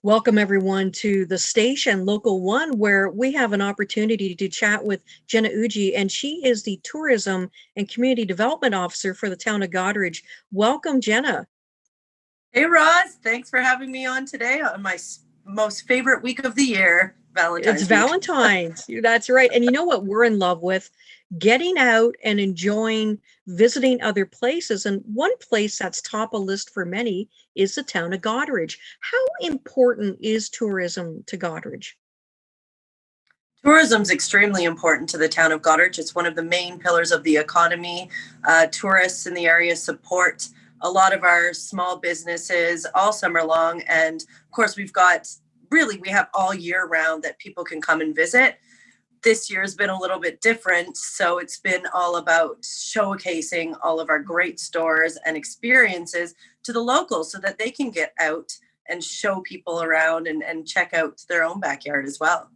Welcome everyone to the station LocalOne, where we have an opportunity to chat with Jenna Uji, and she is the Tourism and Community Development Officer for the Town of Goderich. Welcome, Jenna. Hey, Roz. Thanks for having me on today on my most favorite week of the year, It's Valentine's week. Valentine's. That's right. And you know what we're in love with? Getting out and enjoying visiting other places. And one place that's top of list for many is the Town of Goderich. How important is tourism to Goderich? Tourism is extremely important to the town of Goderich. It's one of the main pillars of the economy. Tourists in the area support a lot of our small businesses all summer long. And of course, we have all year round that people can come and visit. This year has been a little bit different. So it's been all about showcasing all of our great stores and experiences to the locals so that they can get out and show people around and check out their own backyard as well.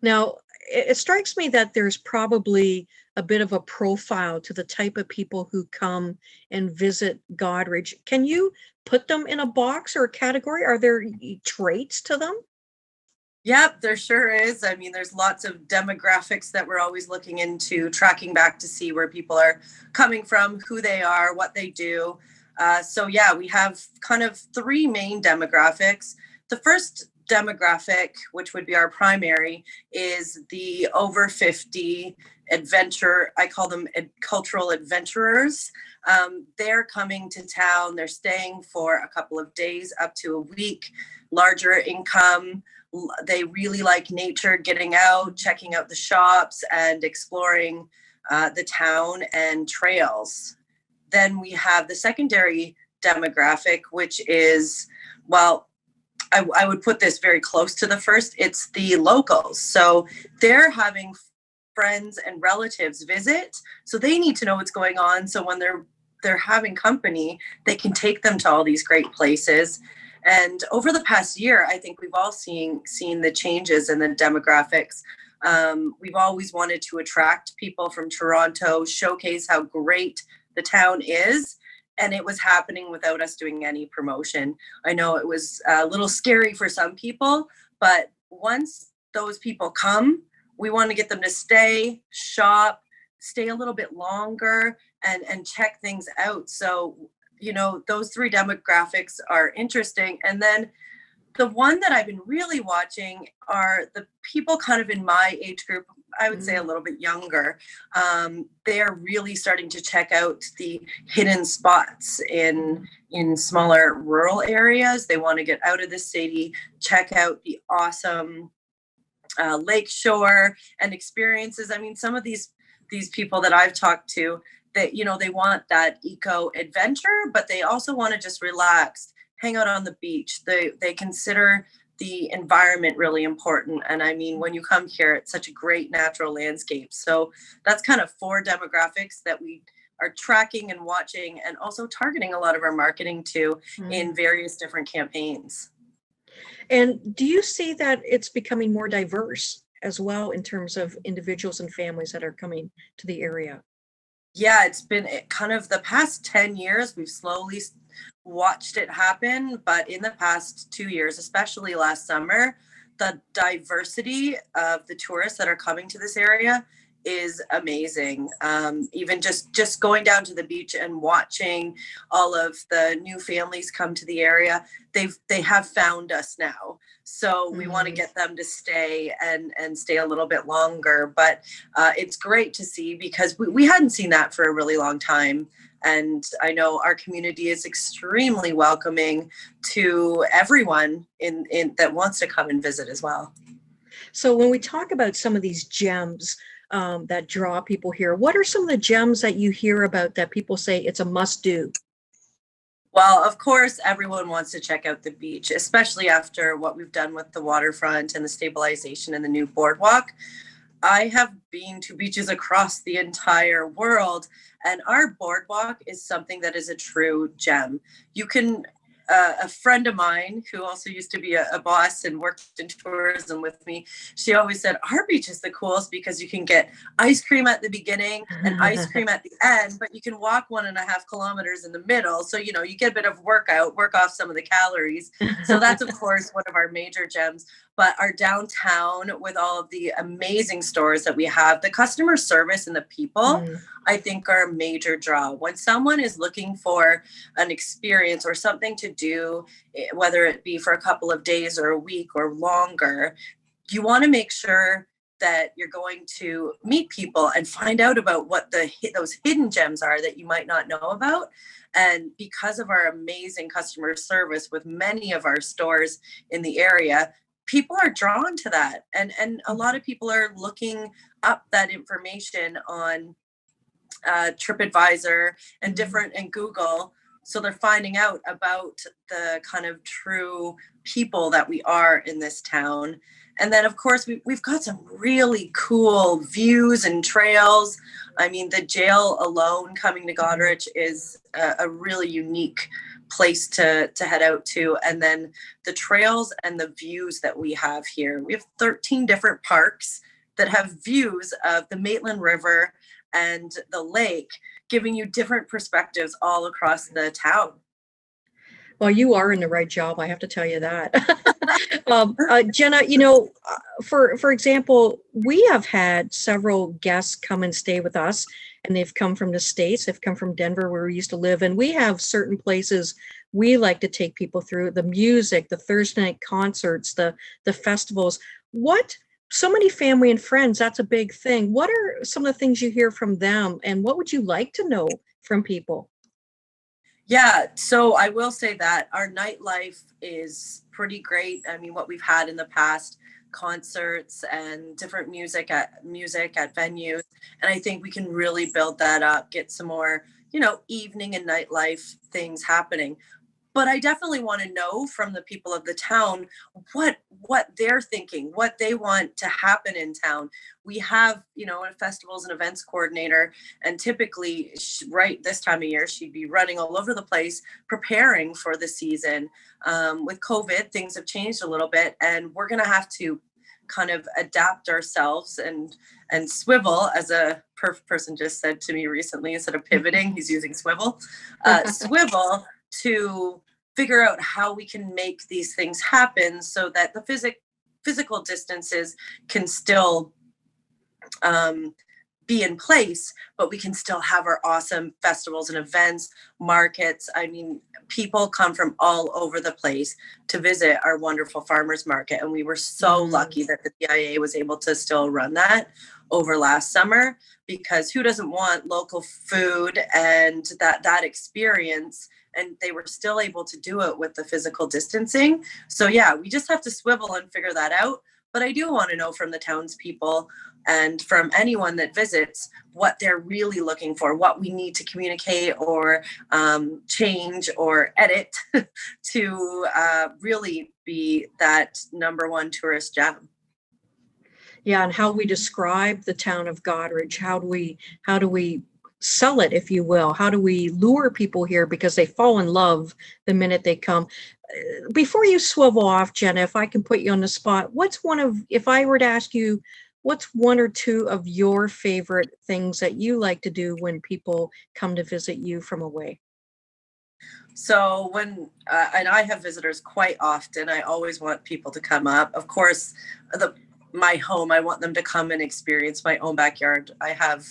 Now, it strikes me that there's probably a bit of a profile to the type of people who come and visit Goderich. Can you put them in a box or a category? Are there traits to them? Yep, there sure is. I mean, there's lots of demographics that we're always looking into, tracking back to see where people are coming from, who they are, what they do. So we have kind of three main demographics. The first demographic, which would be our primary, is the over 50 adventure. I call them cultural adventurers. They're coming to town. They're staying for a couple of days, up to a week, larger income. They really like nature, getting out, checking out the shops and exploring the town and trails. Then we have the secondary demographic, which is, I would put this very close to the first. It's the locals. So they're having friends and relatives visit. So they need to know what's going on. So when they're having company, they can take them to all these great places. And over the past year, I think we've all seen the changes in the demographics. We've always wanted to attract people from Toronto, showcase how great the town is. And it was happening without us doing any promotion. I know it was a little scary for some people, but once those people come, we want to get them to stay, shop, stay a little bit longer and check things out. So, those three demographics are interesting. And then the one that I've been really watching are the people kind of in my age group, I would say a little bit younger. They're really starting to check out the hidden spots in smaller rural areas. They want to get out of the city, check out the awesome lake shore and experiences. I mean, some of these people that I've talked to, that they want that eco adventure, but they also want to just relax, hang out on the beach. They consider the environment really important. And I mean, when you come here, it's such a great natural landscape. So that's kind of four demographics that we are tracking and watching, and also targeting a lot of our marketing to in various different campaigns. And do you see that it's becoming more diverse as well in terms of individuals and families that are coming to the area? Yeah, it's been kind of the past 10 years, we've slowly watched it happen. But in the past 2 years, especially last summer, the diversity of the tourists that are coming to this area is amazing. Even just going down to the beach and watching all of the new families come to the area, they have found us now. So we want to get them to stay and stay a little bit longer. But it's great to see, because we hadn't seen that for a really long time. And I know our community is extremely welcoming to everyone in that wants to come and visit as well. So when we talk about some of these gems that draw people here, what are some of the gems that you hear about that people say it's a must do? Well, of course, everyone wants to check out the beach, especially after what we've done with the waterfront and the stabilization and the new boardwalk. I have been to beaches across the entire world, and our boardwalk is something that is a true gem. You can a friend of mine who also used to be a boss and worked in tourism with me, she always said our beach is the coolest because you can get ice cream at the beginning and ice cream at the end, but you can walk 1.5 kilometers in the middle. So, you get a bit of work off some of the calories. So that's, of course, one of our major gems. But our downtown, with all of the amazing stores that we have, the customer service and the people, I think are a major draw. When someone is looking for an experience or something to do, whether it be for a couple of days or a week or longer, you want to make sure that you're going to meet people and find out about what those hidden gems are that you might not know about. And because of our amazing customer service with many of our stores in the area, people are drawn to that. And a lot of people are looking up that information on TripAdvisor and Google. So they're finding out about the kind of true people that we are in this town. And then, of course, we've got some really cool views and trails. I mean, the jail alone coming to Goderich is a really unique place to head out to. And then the trails and the views that we have here. We have 13 different parks that have views of the Maitland River and the lake, giving you different perspectives all across the town. Well, you are in the right job, I have to tell you that. Jenna, for example, we have had several guests come and stay with us, and they've come from the States. They've come from Denver, where we used to live, and we have certain places we like to take people through: the music, the Thursday night concerts, the festivals. So many family and friends, that's a big thing. What are some of the things you hear from them, and what would you like to know from people? Yeah, so I will say that our nightlife is pretty great. I mean, what we've had in the past, concerts and different music at venues, and I think we can really build that up, get some more, evening and nightlife things happening. But I definitely want to know from the people of the town what they're thinking, what they want to happen in town. We have, a festivals and events coordinator, and typically right this time of year, she'd be running all over the place preparing for the season. With COVID, things have changed a little bit, and we're going to have to kind of adapt ourselves and swivel, as a person just said to me recently, instead of pivoting, he's using swivel, swivel to figure out how we can make these things happen so that the physical distances can still be in place, but we can still have our awesome festivals and events, markets. I mean, people come from all over the place to visit our wonderful farmers market. And we were so lucky that the PIA was able to still run that over last summer, because who doesn't want local food and that experience? And they were still able to do it with the physical distancing. So yeah, we just have to swivel and figure that out. But I do want to know from the townspeople and from anyone that visits what they're really looking for, what we need to communicate or change or edit to really be that number one tourist gem. Yeah, and how we describe the town of Goderich. How do we sell it, if you will? How do we lure people here because they fall in love the minute they come? Before you swivel off, Jenna, if I can put you on the spot, if I were to ask you, what's one or two of your favorite things that you like to do when people come to visit you from away? So when, and I have visitors quite often, I always want people to come up. Of course, my home, I want them to come and experience my own backyard. I have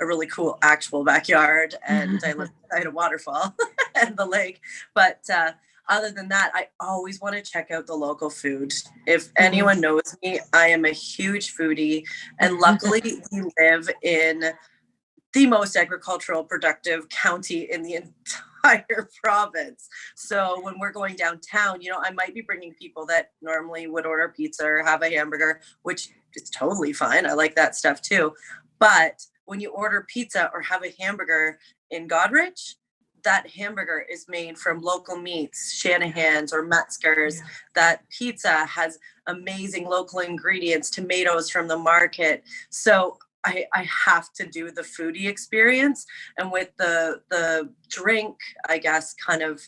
a really cool actual backyard, and I live beside a waterfall and the lake. But other than that, I always want to check out the local food. If anyone knows me, I am a huge foodie, and luckily we live in the most agricultural productive county in the entire province. So when we're going downtown, I might be bringing people that normally would order pizza or have a hamburger, which is totally fine. I like that stuff too. But when you order pizza or have a hamburger in Goderich, that hamburger is made from local meats, Shanahan's or Metzger's. Yeah. That pizza has amazing local ingredients, tomatoes from the market. So I have to do the foodie experience. And with the drink, I guess, kind of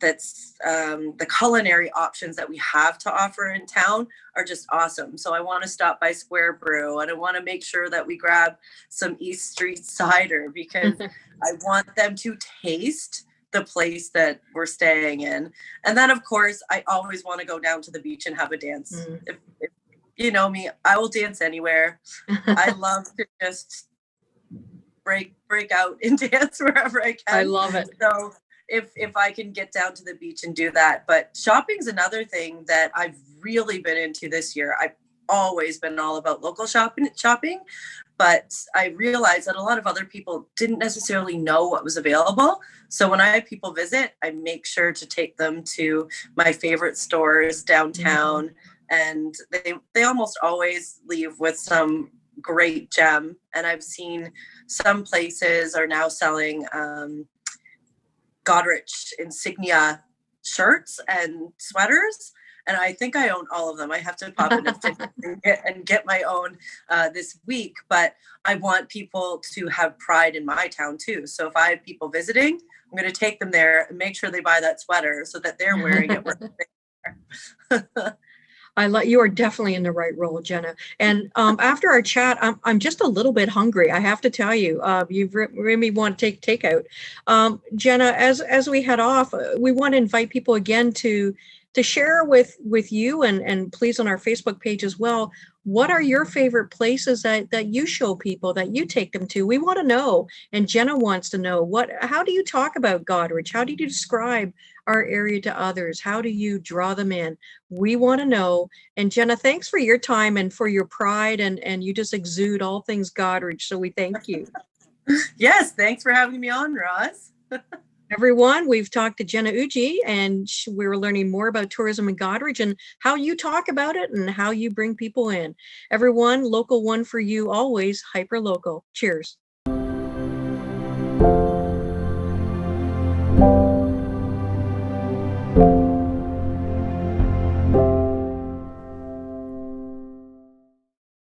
the culinary options that we have to offer in town are just awesome. So I want to stop by Square Brew, and I want to make sure that we grab some East Street cider, because I want them to taste the place that we're staying in. And then of course I always want to go down to the beach and have a dance. If you know me, I will dance anywhere. I love to just break out and dance wherever I can. I love it. So if I can get down to the beach and do that. But shopping's another thing that I've really been into this year. I've always been all about local shopping, but I realized that a lot of other people didn't necessarily know what was available. So when I have people visit, I make sure to take them to my favorite stores downtown, and they almost always leave with some great gem. And I've seen some places are now selling Goderich insignia shirts and sweaters, and I think I own all of them. I have to pop in and get my own this week, but I want people to have pride in my town too. So if I have people visiting, I'm going to take them there and make sure they buy that sweater so that they're wearing it where they're there. You are definitely in the right role, Jenna. And after our chat, I'm just a little bit hungry. I have to tell you, you made me want to take takeout. Jenna, as we head off, we want to invite people again to share with you and please on our Facebook page as well. What are your favorite places that you show people, that you take them to? We want to know, and Jenna wants to know, how do you talk about Goderich? How do you describe our area to others? How do you draw them in? We want to know. And Jenna, thanks for your time and for your pride, and you just exude all things Goderich. So we thank you. Yes, thanks for having me on, Roz. Everyone, we've talked to Jenna Uji, and we were learning more about tourism in Goderich and how you talk about it and how you bring people in. Everyone, LocalOne for you always, hyper local. Cheers.